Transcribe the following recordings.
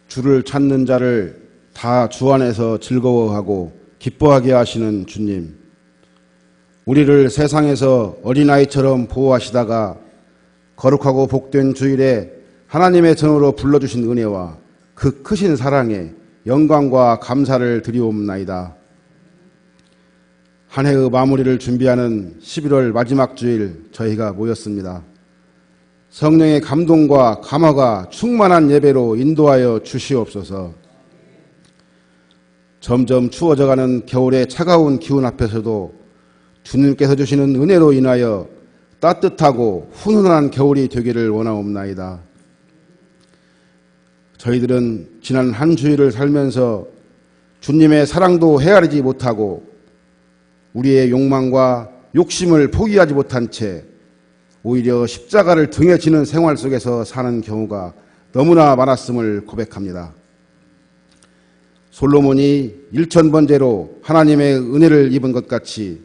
주를 찾는 자를 다 주 안에서 즐거워하고 기뻐하게 하시는 주님, 우리를 세상에서 어린아이처럼 보호하시다가 거룩하고 복된 주일에 하나님의 전으로 불러주신 은혜와 그 크신 사랑에 영광과 감사를 드리옵나이다. 한 해의 마무리를 준비하는 11월 마지막 주일 저희가 모였습니다. 성령의 감동과 감화가 충만한 예배로 인도하여 주시옵소서. 점점 추워져가는 겨울의 차가운 기운 앞에서도 주님께서 주시는 은혜로 인하여 따뜻하고 훈훈한 겨울이 되기를 원하옵나이다. 저희들은 지난 한 주일을 살면서 주님의 사랑도 헤아리지 못하고 우리의 욕망과 욕심을 포기하지 못한 채 오히려 십자가를 등에 지는 생활 속에서 사는 경우가 너무나 많았음을 고백합니다. 솔로몬이 1000번째로 하나님의 은혜를 입은 것 같이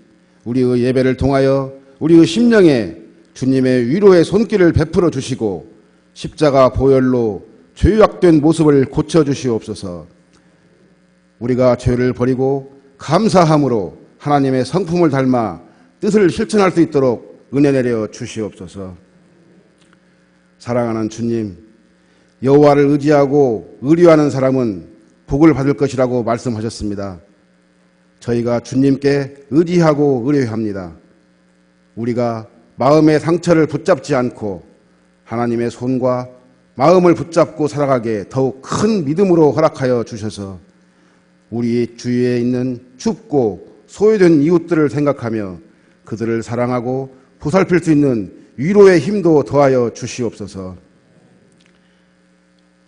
우리의 예배를 통하여 우리의 심령에 주님의 위로의 손길을 베풀어 주시고 십자가 보혈로 죄악된 모습을 고쳐주시옵소서. 우리가 죄를 버리고 감사함으로 하나님의 성품을 닮아 뜻을 실천할 수 있도록 은혜 내려 주시옵소서. 사랑하는 주님, 여호와를 의지하고 의뢰하는 사람은 복을 받을 것이라고 말씀하셨습니다. 저희가 주님께 의지하고 의뢰합니다. 우리가 마음의 상처를 붙잡지 않고 하나님의 손과 마음을 붙잡고 살아가게 더욱 큰 믿음으로 허락하여 주셔서 우리 주위에 있는 춥고 소외된 이웃들을 생각하며 그들을 사랑하고 보살필 수 있는 위로의 힘도 더하여 주시옵소서.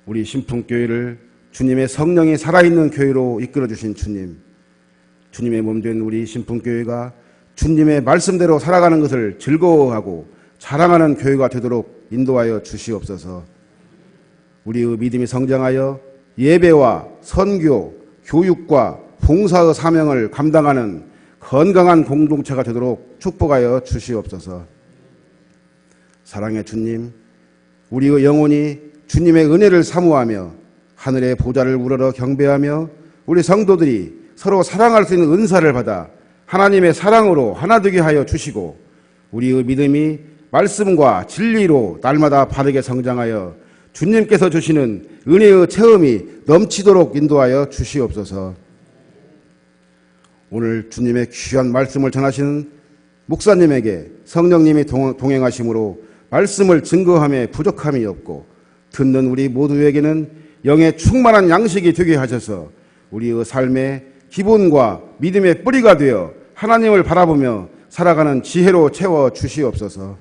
우리 신풍교회를 주님의 성령이 살아있는 교회로 이끌어주신 주님, 주님의 몸된 우리 신풍교회가 주님의 말씀대로 살아가는 것을 즐거워하고 자랑하는 교회가 되도록 인도하여 주시옵소서. 우리의 믿음이 성장하여 예배와 선교, 교육과 봉사의 사명을 감당하는 건강한 공동체가 되도록 축복하여 주시옵소서. 사랑의 주님, 우리의 영혼이 주님의 은혜를 사모하며 하늘의 보좌를 우러러 경배하며 우리 성도들이 서로 사랑할 수 있는 은사를 받아 하나님의 사랑으로 하나 되게 하여 주시고 우리의 믿음이 말씀과 진리로 날마다 바르게 성장하여 주님께서 주시는 은혜의 체험이 넘치도록 인도하여 주시옵소서. 오늘 주님의 귀한 말씀을 전하시는 목사님에게 성령님이 동행하심으로 말씀을 증거함에 부족함이 없고 듣는 우리 모두에게는 영의 충만한 양식이 되게 하셔서 우리의 삶의 기본과 믿음의 뿌리가 되어 하나님을 바라보며 살아가는 지혜로 채워 주시옵소서.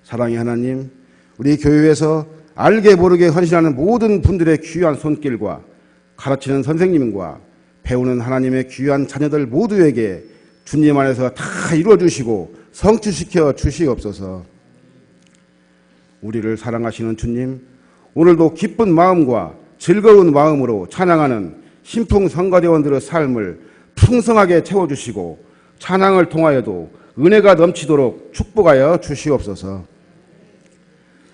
사랑의 하나님, 우리 교회에서 알게 모르게 헌신하는 모든 분들의 귀한 손길과 가르치는 선생님과 배우는 하나님의 귀한 자녀들 모두에게 주님 안에서 다 이루어주시고 성취시켜 주시옵소서. 우리를 사랑하시는 주님, 오늘도 기쁜 마음과 즐거운 마음으로 찬양하는 신풍 성가대원들의 삶을 풍성하게 채워주시고 찬양을 통하여도 은혜가 넘치도록 축복하여 주시옵소서.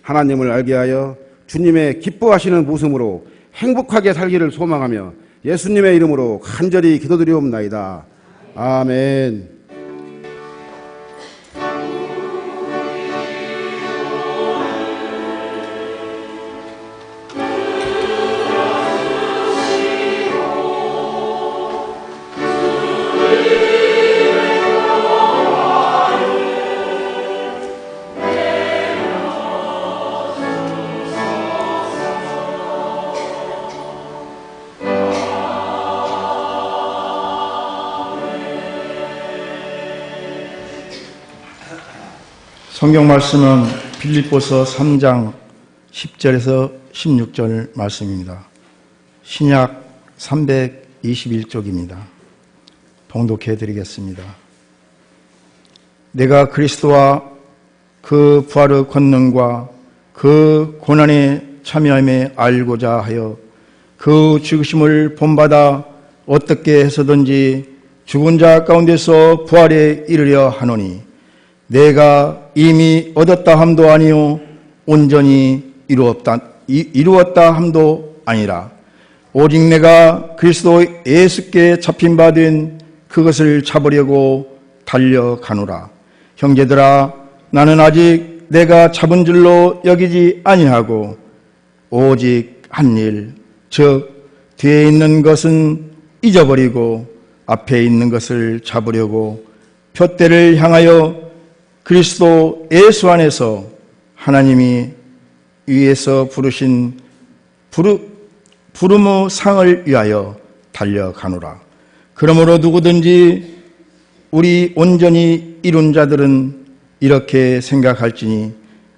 하나님을 알게 하여 주님의 기뻐하시는 모습으로 행복하게 살기를 소망하며 예수님의 이름으로 간절히 기도드리옵나이다. 아멘. 성경 말씀은 빌립보서 3장 10절에서 16절 말씀입니다. 신약 321쪽입니다. 봉독해 드리겠습니다. 내가 그리스도와 그 부활의 권능과 그 고난에 참여함에 알고자 하여 그 죽으심을 본받아 어떻게 해서든지 죽은 자 가운데서 부활에 이르려 하노니 내가 이미 얻었다 함도 아니요 온전히 이루었다 이루었다 함도 아니라 오직 내가 그리스도 예수께 잡힌 바 된 그것을 잡으려고 달려가노라. 형제들아, 나는 아직 내가 잡은 줄로 여기지 아니하고 오직 한 일, 즉 뒤에 있는 것은 잊어버리고 앞에 있는 것을 잡으려고 표대를 향하여 그리스도 예수 안에서 하나님이 위에서 부르신 부름의 상을 위하여 달려가노라. 그러므로 누구든지 우리 온전히 이룬 자들은 이렇게 생각할지니,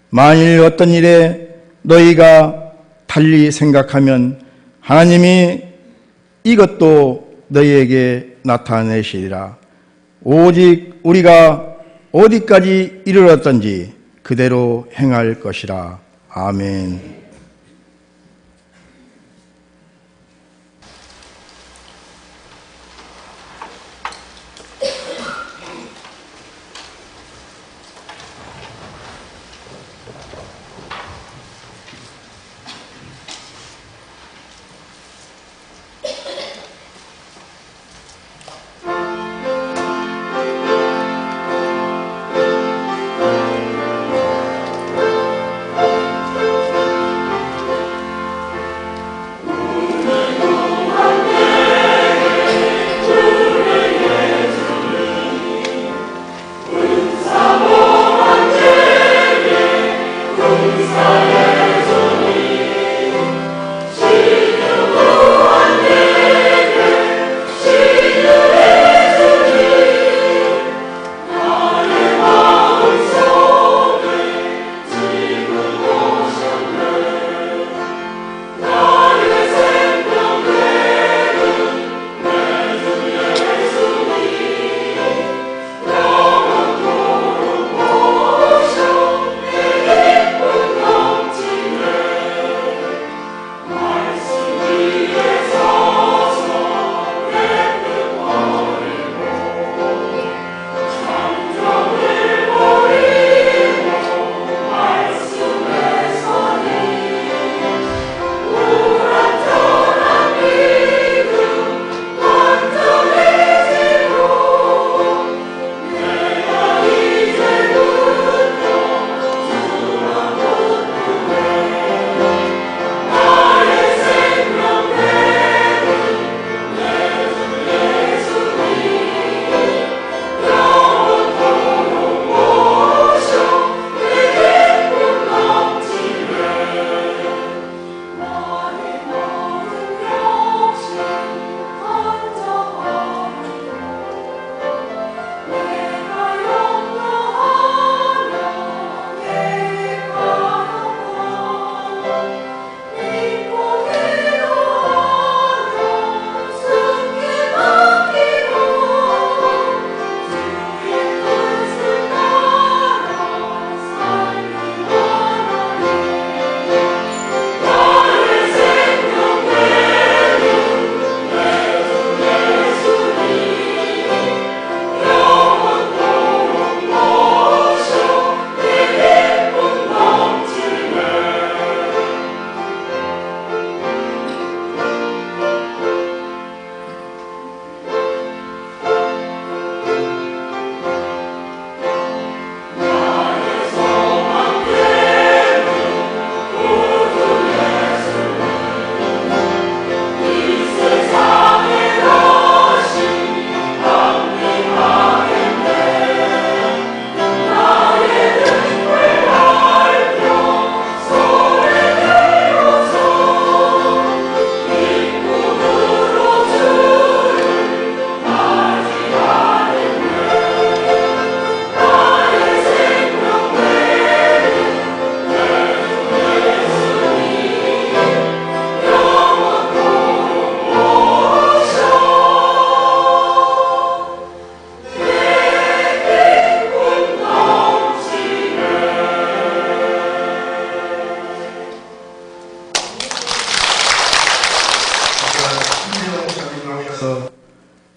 만일 어떤 일에 너희가 달리 생각하면 하나님이 이것도 너희에게 나타내시리라. 오직 우리가 어디까지 이르렀던지 그대로 행할 것이라. 아멘.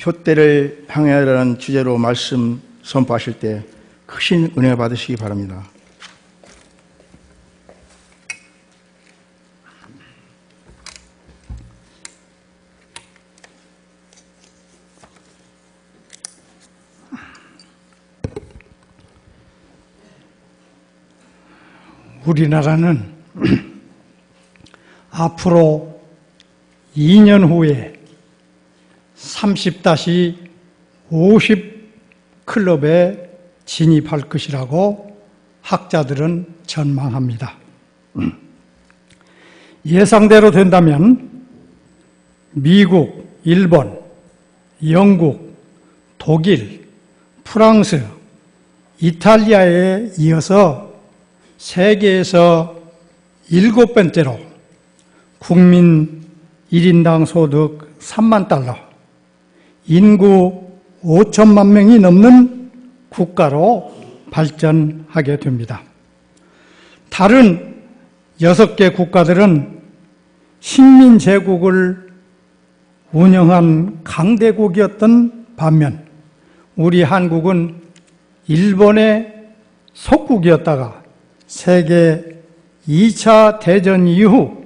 표대를 향하라는 주제로 말씀 선포하실 때 크신 은혜 받으시기 바랍니다. 우리나라는 앞으로 2년 후에 30-50 클럽에 진입할 것이라고 학자들은 전망합니다. 예상대로 된다면 미국, 일본, 영국, 독일, 프랑스, 이탈리아에 이어서 세계에서 7번째로 국민 1인당 소득 3만 달러, 인구 5천만 명이 넘는 국가로 발전하게 됩니다. 다른 6개 국가들은 식민제국을 운영한 강대국이었던 반면 우리 한국은 일본의 속국이었다가 세계 2차 대전 이후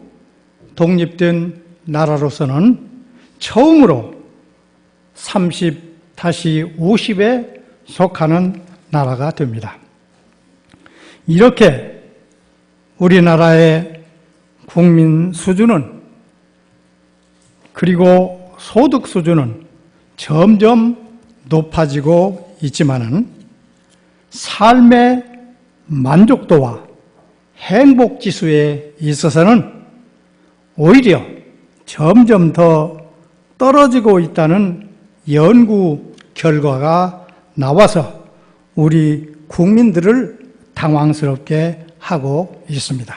독립된 나라로서는 처음으로 30-50에 속하는 나라가 됩니다. 이렇게 우리나라의 국민 수준은 그리고 소득 수준은 점점 높아지고 있지만은 삶의 만족도와 행복 지수에 있어서는 오히려 점점 더 떨어지고 있다는 연구 결과가 나와서 우리 국민들을 당황스럽게 하고 있습니다.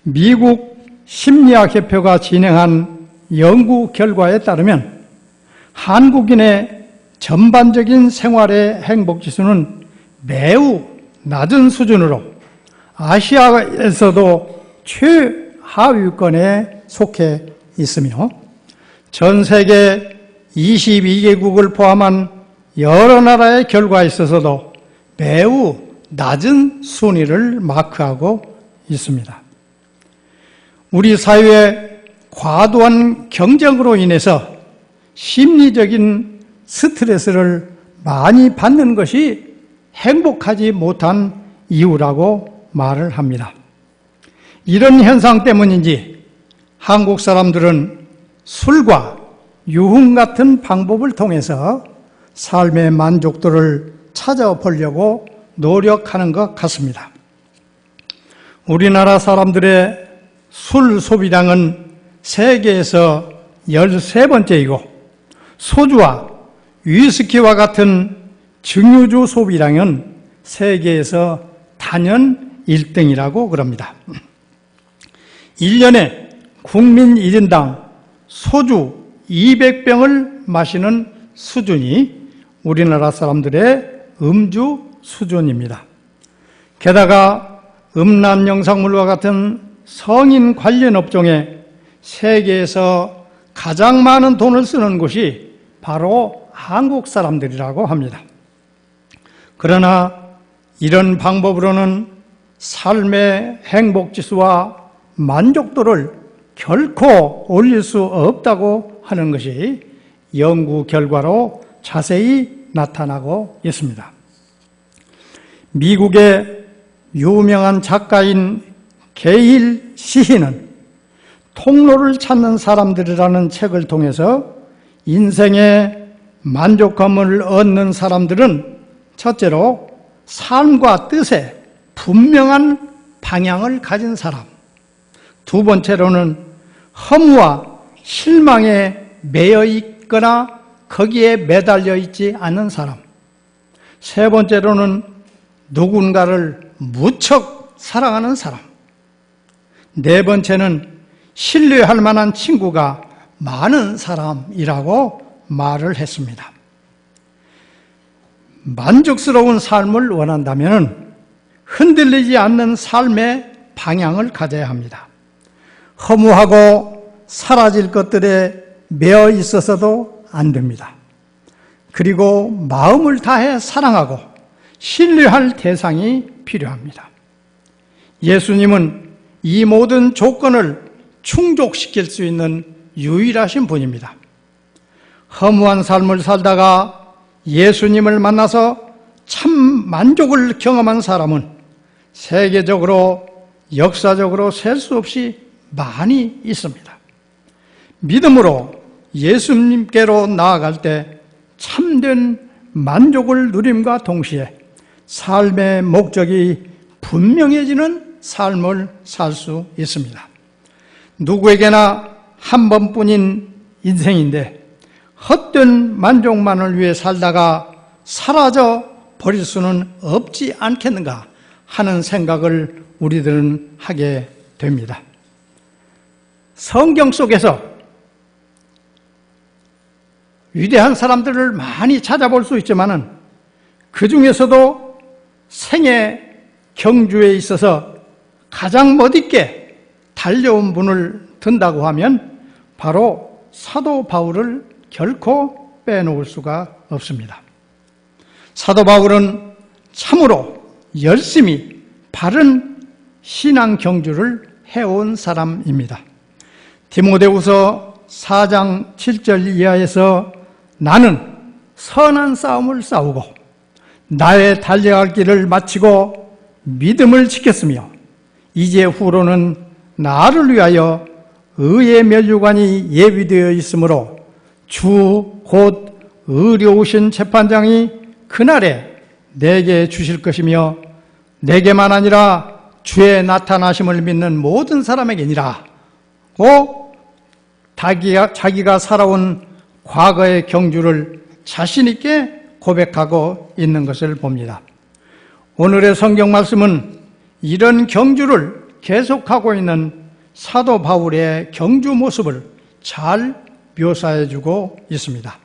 미국 심리학협회가 진행한 연구 결과에 따르면 한국인의 전반적인 생활의 행복지수는 매우 낮은 수준으로 아시아에서도 최하위권에 속해 있으며 전 세계 22개국을 포함한 여러 나라의 결과에 있어서도 매우 낮은 순위를 마크하고 있습니다. 우리 사회의 과도한 경쟁으로 인해서 심리적인 스트레스를 많이 받는 것이 행복하지 못한 이유라고 말을 합니다. 이런 현상 때문인지 한국 사람들은 술과 유흥 같은 방법을 통해서 삶의 만족도를 찾아보려고 노력하는 것 같습니다. 우리나라 사람들의 술 소비량은 세계에서 13번째이고 소주와 위스키와 같은 증류주 소비량은 세계에서 단연 1등이라고 그럽니다. 1년에 국민 1인당 소주 200병을 마시는 수준이 우리나라 사람들의 음주 수준입니다. 게다가 음란 영상물과 같은 성인 관련 업종에 세계에서 가장 많은 돈을 쓰는 곳이 바로 한국 사람들이라고 합니다. 그러나 이런 방법으로는 삶의 행복지수와 만족도를 결코 올릴 수 없다고 하는 것이 연구 결과로 자세히 나타나고 있습니다. 미국의 유명한 작가인 게일 시인은 통로를 찾는 사람들이라는 책을 통해서 인생의 만족감을 얻는 사람들은 첫째로 삶과 뜻에 분명한 방향을 가진 사람, 두 번째로는 허무와 실망에 매여 있거나 거기에 매달려 있지 않는 사람, 세 번째로는 누군가를 무척 사랑하는 사람, 네 번째는 신뢰할 만한 친구가 많은 사람이라고 말을 했습니다. 만족스러운 삶을 원한다면 흔들리지 않는 삶의 방향을 가져야 합니다. 허무하고 사라질 것들에 매여 있어서도 안 됩니다. 그리고 마음을 다해 사랑하고 신뢰할 대상이 필요합니다. 예수님은 이 모든 조건을 충족시킬 수 있는 유일하신 분입니다. 허무한 삶을 살다가 예수님을 만나서 참 만족을 경험한 사람은 세계적으로 역사적으로 셀 수 없이 많이 있습니다. 믿음으로 예수님께로 나아갈 때 참된 만족을 누림과 동시에 삶의 목적이 분명해지는 삶을 살 수 있습니다. 누구에게나 한 번뿐인 인생인데 헛된 만족만을 위해 살다가 사라져 버릴 수는 없지 않겠는가 하는 생각을 우리들은 하게 됩니다. 성경 속에서 위대한 사람들을 많이 찾아볼 수 있지만은 그 중에서도 생애 경주에 있어서 가장 멋있게 달려온 분을 든다고 하면 바로 사도 바울을 결코 빼놓을 수가 없습니다. 사도 바울은 참으로 열심히 바른 신앙 경주를 해온 사람입니다. 디모데후서 4장 7절 이하에서 나는 선한 싸움을 싸우고 나의 달려갈 길을 마치고 믿음을 지켰으며 이제 후로는 나를 위하여 의의 면류관이 예비되어 있으므로 주 곧 의로우신 재판장이 그날에 내게 주실 것이며 내게만 아니라 주의 나타나심을 믿는 모든 사람에게니라 고 자기가 살아온 과거의 경주를 자신 있게 고백하고 있는 것을 봅니다. 오늘의 성경 말씀은 이런 경주를 계속하고 있는 사도 바울의 경주 모습을 잘 묘사해주고 있습니다.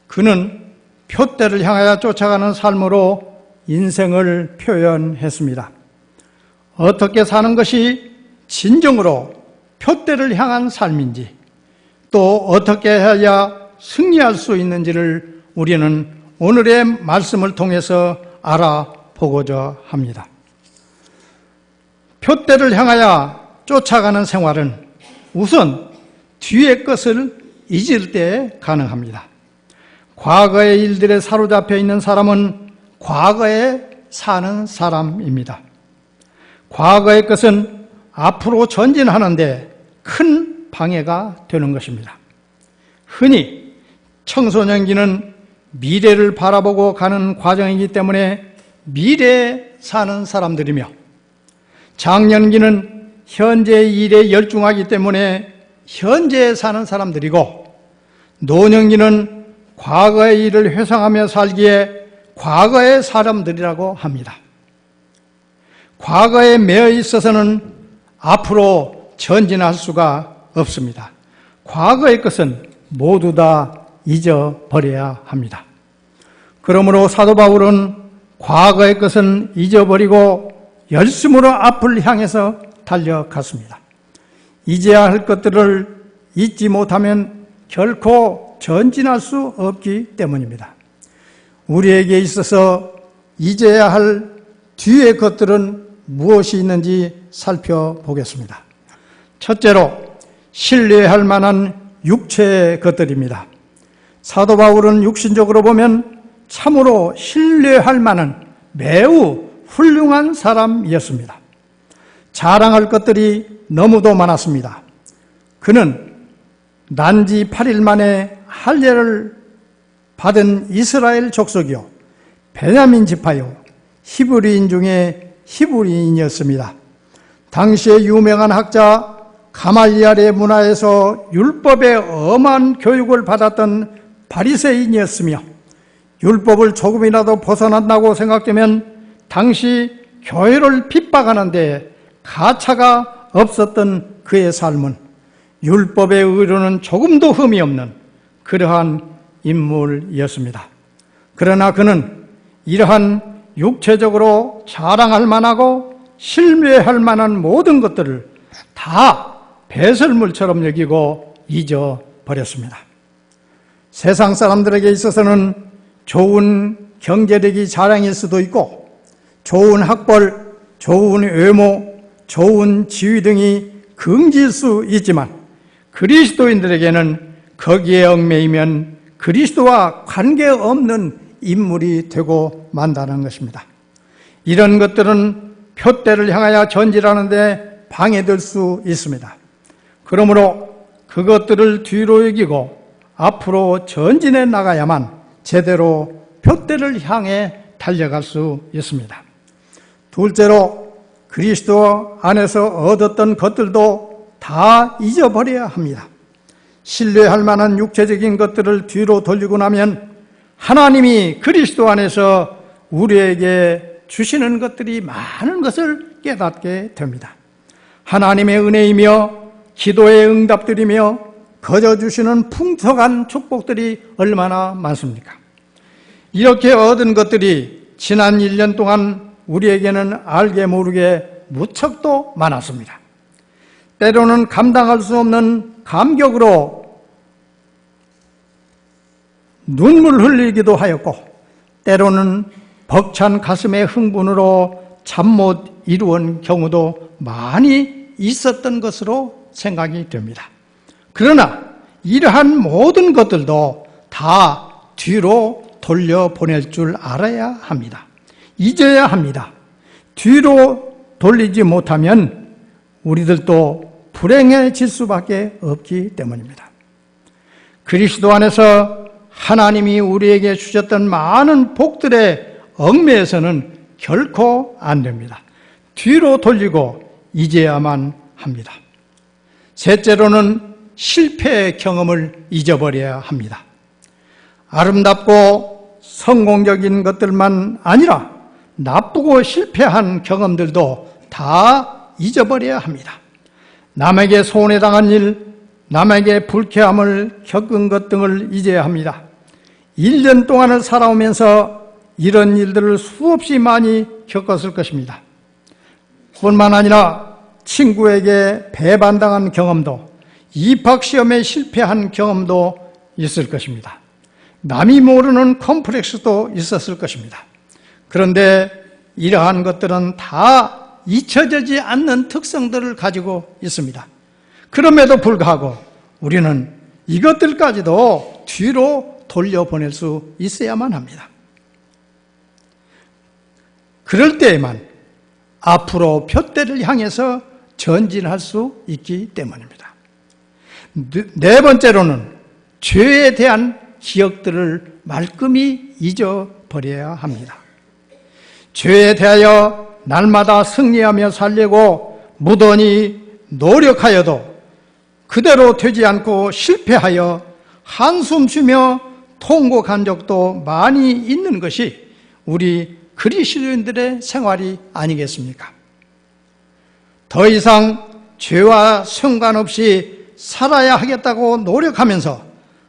그는 표대를 향하여 쫓아가는 삶으로 인생을 표현했습니다. 어떻게 사는 것이 진정으로 표대를 향한 삶인지 또 어떻게 해야 승리할 수 있는지를 우리는 오늘의 말씀을 통해서 알아보고자 합니다. 표대를 향하여 쫓아가는 생활은 우선 뒤의 것을 잊을 때 가능합니다. 과거의 일들에 사로잡혀 있는 사람은 과거에 사는 사람입니다. 과거의 것은 앞으로 전진하는데 큰 방해가 되는 것입니다. 흔히 청소년기는 미래를 바라보고 가는 과정이기 때문에 미래에 사는 사람들이며 장년기는 현재의 일에 열중하기 때문에 현재에 사는 사람들이고 노년기는 과거의 일을 회상하며 살기에 과거의 사람들이라고 합니다. 과거에 매여 있어서는 앞으로 전진할 수가 없습니다. 과거의 것은 모두 다 잊어버려야 합니다. 그러므로 사도 바울은 과거의 것은 잊어버리고 열심으로 앞을 향해서 달려갔습니다. 잊어야 할 것들을 잊지 못하면 결코 전진할 수 없기 때문입니다. 우리에게 있어서 잊어야 할 뒤의 것들은 무엇이 있는지 살펴보겠습니다. 첫째로 신뢰할 만한 육체의 것들입니다. 사도 바울은 육신적으로 보면 참으로 신뢰할 만한 매우 훌륭한 사람이었습니다. 자랑할 것들이 너무도 많았습니다. 그는 난지 8일 만에 할례를 받은 이스라엘 족속이요 베냐민 지파요 히브리인 중에 히브리인이었습니다. 당시의 유명한 학자 가말리엘의 문화에서 율법의 엄한 교육을 받았던 바리새인이었으며 율법을 조금이라도 벗어난다고 생각되면 당시 교회를 핍박하는데 가차가 없었던 그의 삶은 율법의 의로는 조금도 흠이 없는 그러한 인물이었습니다. 그러나 그는 이러한 육체적으로 자랑할 만하고 신뢰할 만한 모든 것들을 다 배설물처럼 여기고 잊어버렸습니다. 세상 사람들에게 있어서는 좋은 경제력이 자랑일 수도 있고 좋은 학벌, 좋은 외모, 좋은 지위 등이 긍지일 수 있지만 그리스도인들에게는 거기에 얽매이면 그리스도와 관계없는 인물이 되고 만다는 것입니다. 이런 것들은 표대를 향하여 전진하는데 방해될 수 있습니다. 그러므로 그것들을 뒤로 여기고 앞으로 전진해 나가야만 제대로 표대를 향해 달려갈 수 있습니다. 둘째로 그리스도 안에서 얻었던 것들도 다 잊어버려야 합니다. 신뢰할 만한 육체적인 것들을 뒤로 돌리고 나면 하나님이 그리스도 안에서 우리에게 주시는 것들이 많은 것을 깨닫게 됩니다. 하나님의 은혜이며 기도의 응답들이며 거저 주시는 풍성한 축복들이 얼마나 많습니까? 이렇게 얻은 것들이 지난 1년 동안 우리에게는 알게 모르게 무척도 많았습니다. 때로는 감당할 수 없는 감격으로 눈물 흘리기도 하였고, 때로는 벅찬 가슴의 흥분으로 잠 못 이루은 경우도 많이 있었던 것으로 생각이 됩니다. 그러나 이러한 모든 것들도 다 뒤로 돌려보낼 줄 알아야 합니다. 잊어야 합니다. 뒤로 돌리지 못하면 우리들도 불행해질 수밖에 없기 때문입니다. 그리스도 안에서 하나님이 우리에게 주셨던 많은 복들의 얽매에서는 결코 안 됩니다. 뒤로 돌리고 잊어야만 합니다. 셋째로는 실패의 경험을 잊어버려야 합니다. 아름답고 성공적인 것들만 아니라 나쁘고 실패한 경험들도 다 잊어버려야 합니다. 남에게 손해당한 일, 남에게 불쾌함을 겪은 것 등을 잊어야 합니다. 1년 동안을 살아오면서 이런 일들을 수없이 많이 겪었을 것입니다. 뿐만 아니라 친구에게 배반당한 경험도, 입학시험에 실패한 경험도 있을 것입니다. 남이 모르는 컴플렉스도 있었을 것입니다. 그런데 이러한 것들은 다 잊혀지지 않는 특성들을 가지고 있습니다. 그럼에도 불구하고 우리는 이것들까지도 뒤로 돌려보낼 수 있어야만 합니다. 그럴 때에만 앞으로 표대를 향해서 전진할 수 있기 때문입니다. 네 번째로는 죄에 대한 기억들을 말끔히 잊어버려야 합니다. 죄에 대하여 날마다 승리하며 살려고 무던히 노력하여도 그대로 되지 않고 실패하여 한숨 쉬며 통곡한 적도 많이 있는 것이 우리 그리스도인들의 생활이 아니겠습니까? 더 이상 죄와 상관없이 살아야 하겠다고 노력하면서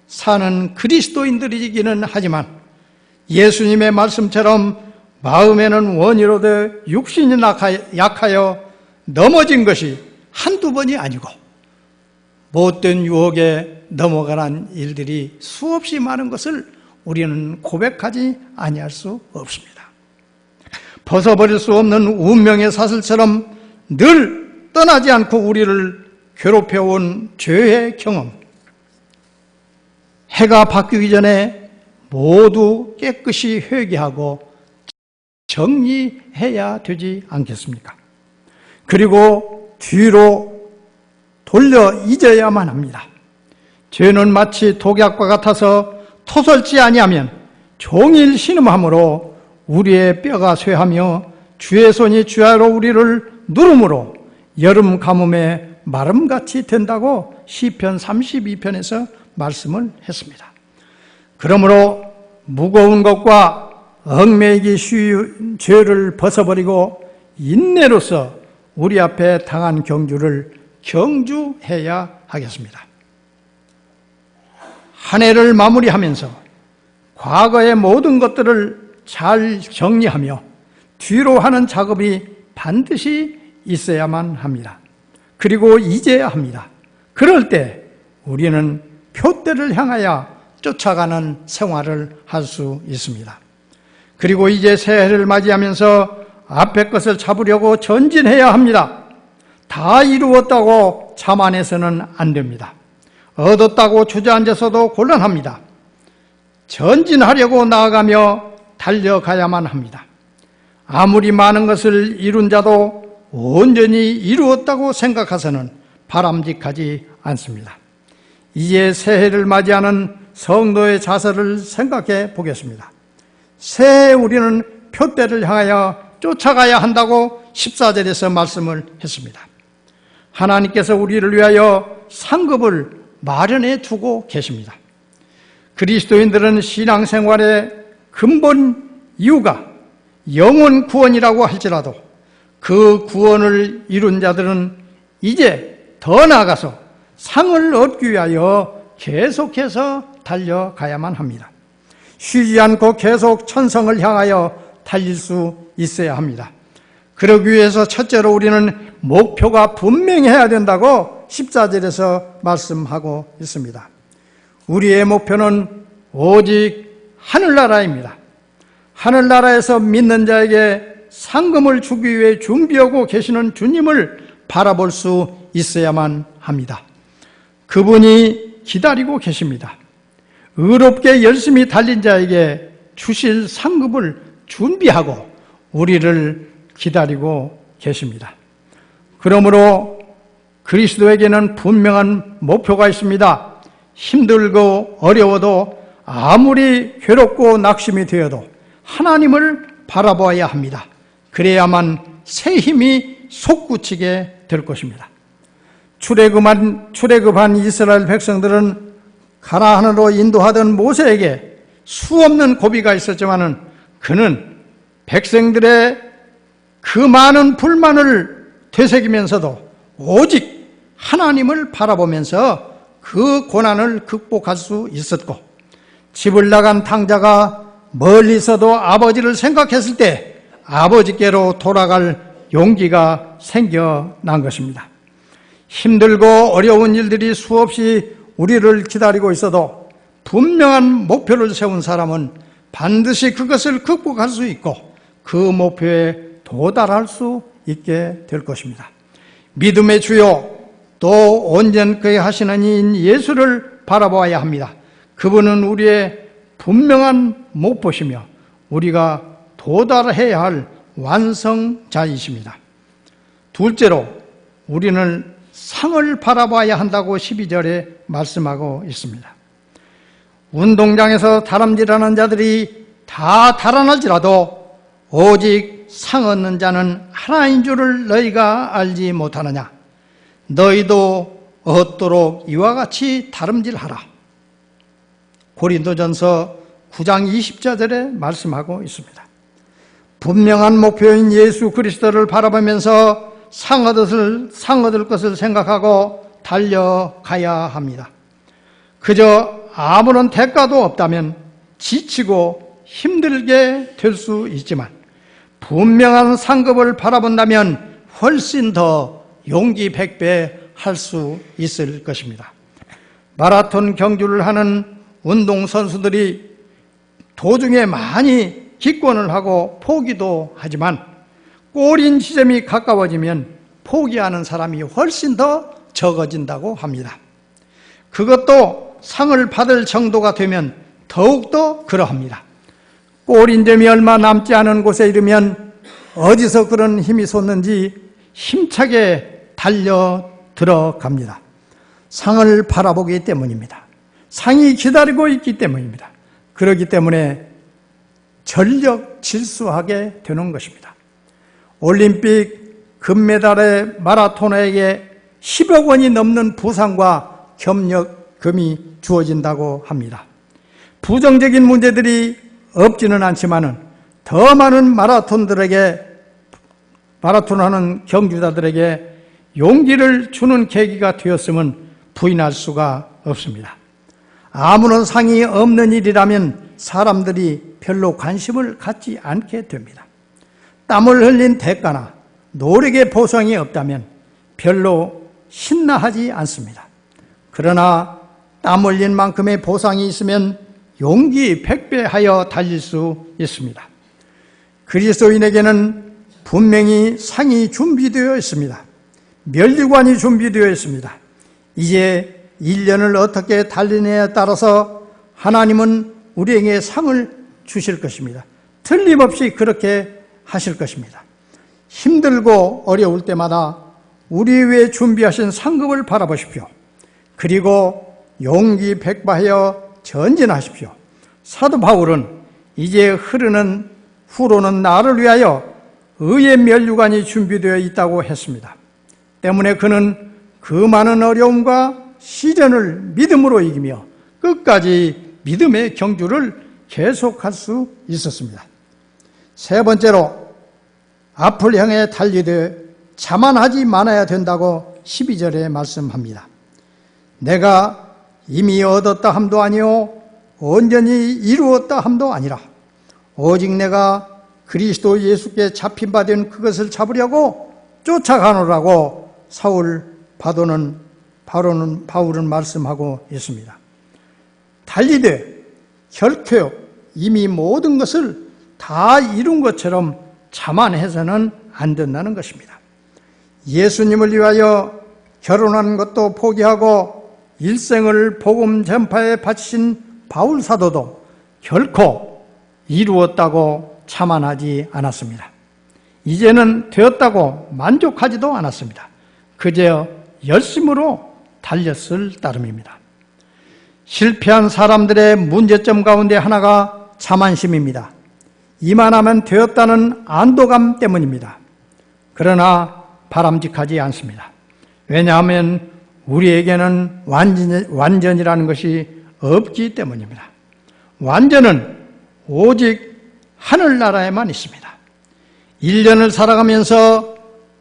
사는 그리스도인들이기는 하지만 예수님의 말씀처럼 마음에는 원이로되 육신이 약하여 넘어진 것이 한두 번이 아니고 못된 유혹에 넘어가는 일들이 수없이 많은 것을 우리는 고백하지 아니할 수 없습니다. 벗어버릴 수 없는 운명의 사슬처럼 늘 떠나지 않고 우리를 괴롭혀온 죄의 경험, 해가 바뀌기 전에 모두 깨끗이 회개하고 정리해야 되지 않겠습니까? 그리고 뒤로 돌려 잊어야만 합니다. 죄는 마치 독약과 같아서 토설지 아니하면 종일 신음함으로 우리의 뼈가 쇠하며 주의 손이 주야로 우리를 누름으로 여름 가뭄에 마름같이 된다고 시편 32편에서 말씀을 했습니다. 그러므로 무거운 것과 얽매이기 쉬운 죄를 벗어버리고 인내로서 우리 앞에 당한 경주를 경주해야 하겠습니다. 한 해를 마무리하면서 과거의 모든 것들을 잘 정리하며 뒤로 하는 작업이 반드시 있어야만 합니다. 그리고 잊어야 합니다. 그럴 때 우리는 표대를 향하여 쫓아가는 생활을 할 수 있습니다. 그리고 이제 새해를 맞이하면서 앞의 것을 잡으려고 전진해야 합니다. 다 이루었다고 자만해서는 안 됩니다. 얻었다고 주저앉아서도 곤란합니다. 전진하려고 나아가며 달려가야만 합니다. 아무리 많은 것을 이룬 자도 온전히 이루었다고 생각해서는 바람직하지 않습니다. 이제 새해를 맞이하는 성도의 자세를 생각해 보겠습니다. 새해 우리는 표대를 향하여 쫓아가야 한다고 14절에서 말씀을 했습니다. 하나님께서 우리를 위하여 상급을 마련해 두고 계십니다. 그리스도인들은 신앙생활의 근본 이유가 영혼 구원이라고 할지라도 그 구원을 이룬 자들은 이제 더 나아가서 상을 얻기 위하여 계속해서 달려가야만 합니다. 쉬지 않고 계속 천성을 향하여 달릴 수 있어야 합니다. 그러기 위해서 첫째로 우리는 목표가 분명해야 된다고 14절에서 말씀하고 있습니다. 우리의 목표는 오직 하늘나라입니다. 하늘나라에서 믿는 자에게 상금을 주기 위해 준비하고 계시는 주님을 바라볼 수 있어야만 합니다. 그분이 기다리고 계십니다. 의롭게 열심히 달린 자에게 주실 상급을 준비하고 우리를 기다리고 계십니다. 그러므로 그리스도에게는 분명한 목표가 있습니다. 힘들고 어려워도 아무리 괴롭고 낙심이 되어도 하나님을 바라보아야 합니다. 그래야만 새 힘이 솟구치게 될 것입니다. 출애굽한 이스라엘 백성들은 가나안으로 인도하던 모세에게 수없는 고비가 있었지만은 그는 백성들의 그 많은 불만을 되새기면서도 오직 하나님을 바라보면서 그 고난을 극복할 수 있었고, 집을 나간 탕자가 멀리서도 아버지를 생각했을 때 아버지께로 돌아갈 용기가 생겨난 것입니다. 힘들고 어려운 일들이 수없이 우리를 기다리고 있어도 분명한 목표를 세운 사람은 반드시 그것을 극복할 수 있고 그 목표에 도달할 수 있게 될 것입니다. 믿음의 주요 또 온전케 하시는 이인 예수를 바라보아야 합니다. 그분은 우리의 분명한 목표시며 우리가 도달해야 할 완성자이십니다. 둘째로 우리는 상을 바라봐야 한다고 12절에 말씀하고 있습니다. 운동장에서 다람질하는 자들이 다 달아날지라도 오직 상 얻는 자는 하나인 줄을 너희가 알지 못하느냐. 너희도 얻도록 이와 같이 다름질하라. 고린도전서 9장 20절에 말씀하고 있습니다. 분명한 목표인 예수 그리스도를 바라보면서 상 얻을 것을 생각하고 달려가야 합니다. 그저 아무런 대가도 없다면 지치고 힘들게 될 수 있지만 분명한 상급을 바라본다면 훨씬 더 용기 100배 할 수 있을 것입니다. 마라톤 경주를 하는 운동선수들이 도중에 많이 기권을 하고 포기도 하지만 골인 지점이 가까워지면 포기하는 사람이 훨씬 더 적어진다고 합니다. 그것도 상을 받을 정도가 되면 더욱더 그러합니다. 골인점이 얼마 남지 않은 곳에 이르면 어디서 그런 힘이 솟는지 힘차게 달려 들어갑니다. 상을 바라보기 때문입니다. 상이 기다리고 있기 때문입니다. 그렇기 때문에 전력 질수하게 되는 것입니다. 올림픽 금메달의 마라토너에게 10억 원이 넘는 부상과 겸력금이 주어진다고 합니다. 부정적인 문제들이 없지는 않지만은 더 많은 마라톤하는 경주자들에게 용기를 주는 계기가 되었음은 부인할 수가 없습니다. 아무런 상이 없는 일이라면 사람들이 별로 관심을 갖지 않게 됩니다. 땀을 흘린 대가나 노력의 보상이 없다면 별로 신나하지 않습니다. 그러나 땀 흘린 만큼의 보상이 있으면 용기 100배하여 달릴 수 있습니다. 그리스도인에게는 분명히 상이 준비되어 있습니다. 면류관이 준비되어 있습니다. 이제 1년을 어떻게 달리느냐에 따라서 하나님은 우리에게 상을 주실 것입니다. 틀림없이 그렇게 하실 것입니다. 힘들고 어려울 때마다 우리 위해 준비하신 상급을 바라보십시오. 그리고 용기 백발하여 전진하십시오. 사도 바울은 이제 흐르는 후로는 나를 위하여 의의 면류관이 준비되어 있다고 했습니다. 때문에 그는 그 많은 어려움과 시련을 믿음으로 이기며 끝까지 믿음의 경주를 계속할 수 있었습니다. 세 번째로 앞을 향해 달리되 자만하지 말아야 된다고 12절에 말씀합니다. 내가 이미 얻었다 함도 아니요 온전히 이루었다 함도 아니라 오직 내가 그리스도 예수께 잡힌 바 된 그것을 잡으려고 쫓아가노라고 바울은 말씀하고 있습니다. 달리되 결코 이미 모든 것을 다 이룬 것처럼 자만해서는 안 된다는 것입니다. 예수님을 위하여 결혼하는 것도 포기하고 일생을 복음 전파에 바치신 바울 사도도 결코 이루었다고 자만하지 않았습니다. 이제는 되었다고 만족하지도 않았습니다. 그저 열심으로 달렸을 따름입니다. 실패한 사람들의 문제점 가운데 하나가 자만심입니다. 이만하면 되었다는 안도감 때문입니다. 그러나 바람직하지 않습니다. 왜냐하면 우리에게는 완전이라는 것이 없기 때문입니다. 완전은 오직 하늘나라에만 있습니다. 1년을 살아가면서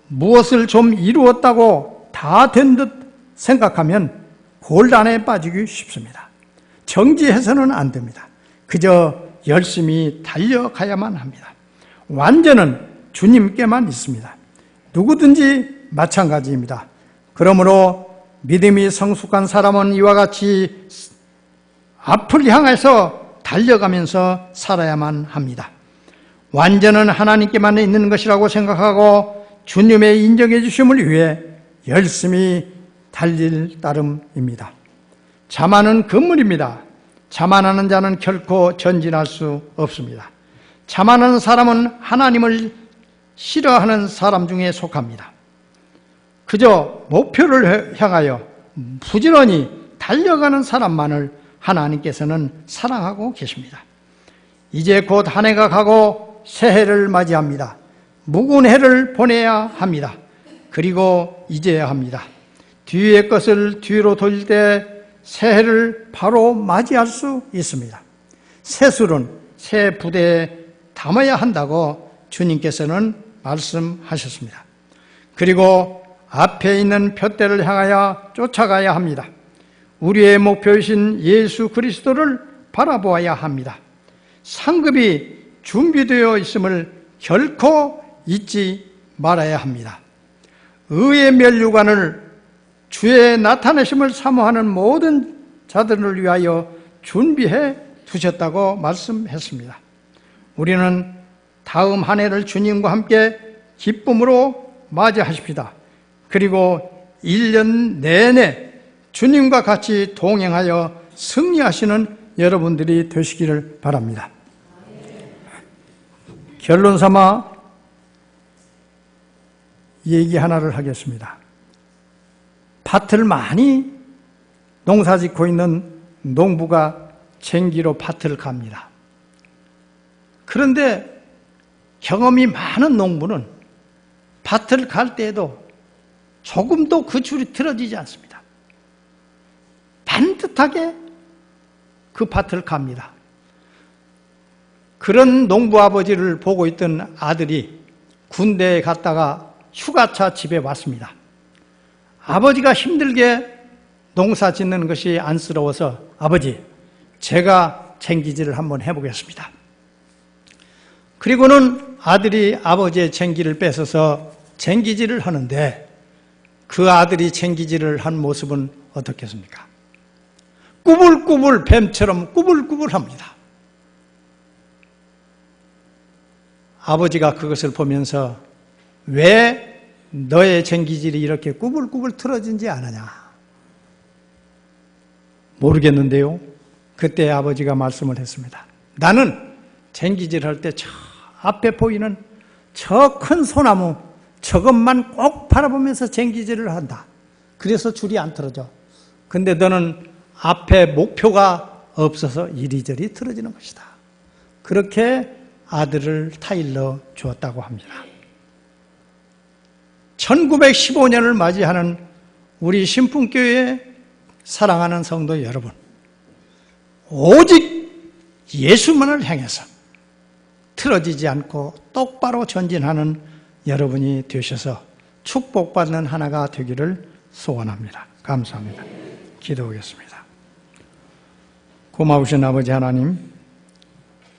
무엇을 좀 이루었다고 다 된 듯 생각하면 곤란에 빠지기 쉽습니다. 정지해서는 안 됩니다. 그저 열심히 달려가야만 합니다. 완전은 주님께만 있습니다. 누구든지 마찬가지입니다. 그러므로 믿음이 성숙한 사람은 이와 같이 앞을 향해서 달려가면서 살아야만 합니다. 완전은 하나님께만 있는 것이라고 생각하고 주님의 인정해 주심을 위해 열심히 달릴 따름입니다. 자만은 금물입니다. 자만하는 자는 결코 전진할 수 없습니다. 자만하는 사람은 하나님을 싫어하는 사람 중에 속합니다. 그저 목표를 향하여 부지런히 달려가는 사람만을 하나님께서는 사랑하고 계십니다. 이제 곧 한 해가 가고 새해를 맞이합니다. 묵은 해를 보내야 합니다. 그리고 잊어야 합니다. 뒤의 것을 뒤로 돌릴 때 새해를 바로 맞이할 수 있습니다. 새술은 새 부대에 담아야 한다고 주님께서는 말씀하셨습니다. 그리고 앞에 있는 푯대를 향하여 쫓아가야 합니다. 우리의 목표이신 예수 그리스도를 바라보아야 합니다. 상급이 준비되어 있음을 결코 잊지 말아야 합니다. 의의 면류관을 주의 나타내심을 사모하는 모든 자들을 위하여 준비해 두셨다고 말씀했습니다. 우리는 다음 한 해를 주님과 함께 기쁨으로 맞이하십시다. 그리고 1년 내내 주님과 같이 동행하여 승리하시는 여러분들이 되시기를 바랍니다. 결론 삼아 얘기 하나를 하겠습니다. 밭을 많이 농사 짓고 있는 농부가 쟁기로 밭을 갑니다. 그런데 경험이 많은 농부는 밭을 갈 때에도 조금도 그 줄이 틀어지지 않습니다. 반듯하게 그 밭을 갑니다. 그런 농부 아버지를 보고 있던 아들이 군대에 갔다가 휴가차 집에 왔습니다. 아버지가 힘들게 농사 짓는 것이 안쓰러워서 아버지, 제가 쟁기질을 한번 해보겠습니다. 그리고는 아들이 아버지의 쟁기를 뺏어서 쟁기질을 하는데 그 아들이 쟁기질을 한 모습은 어떻겠습니까? 꾸불꾸불 뱀처럼 꾸불꾸불합니다. 아버지가 그것을 보면서 왜 너의 쟁기질이 이렇게 꾸불꾸불 틀어진지 아느냐? 모르겠는데요. 그때 아버지가 말씀을 했습니다. 나는 쟁기질 할 때 저 앞에 보이는 저 큰 소나무 저것만 꼭 바라보면서 쟁기질을 한다. 그래서 줄이 안 틀어져. 근데 너는 앞에 목표가 없어서 이리저리 틀어지는 것이다. 그렇게 아들을 타일러 주었다고 합니다. 1915년을 맞이하는 우리 신풍교회 사랑하는 성도 여러분, 오직 예수만을 향해서 틀어지지 않고 똑바로 전진하는 여러분이 되셔서 축복받는 하나가 되기를 소원합니다. 감사합니다. 기도하겠습니다. 고마우신 아버지 하나님,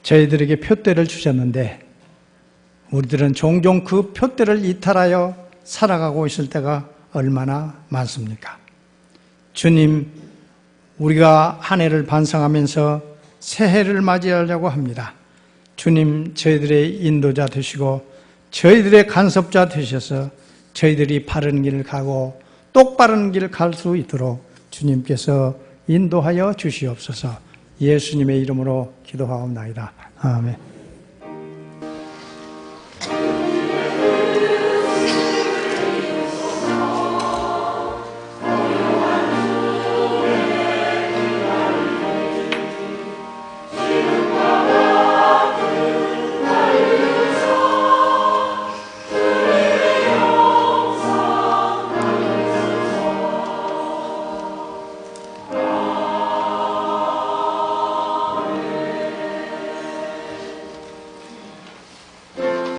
저희들에게 표대를 주셨는데 우리들은 종종 그 표대를 이탈하여 살아가고 있을 때가 얼마나 많습니까? 주님, 우리가 한 해를 반성하면서 새해를 맞이하려고 합니다. 주님, 저희들의 인도자 되시고 저희들의 간섭자 되셔서 저희들이 바른 길을 가고 똑바른 길을 갈 수 있도록 주님께서 인도하여 주시옵소서. 예수님의 이름으로 기도하옵나이다. 아멘.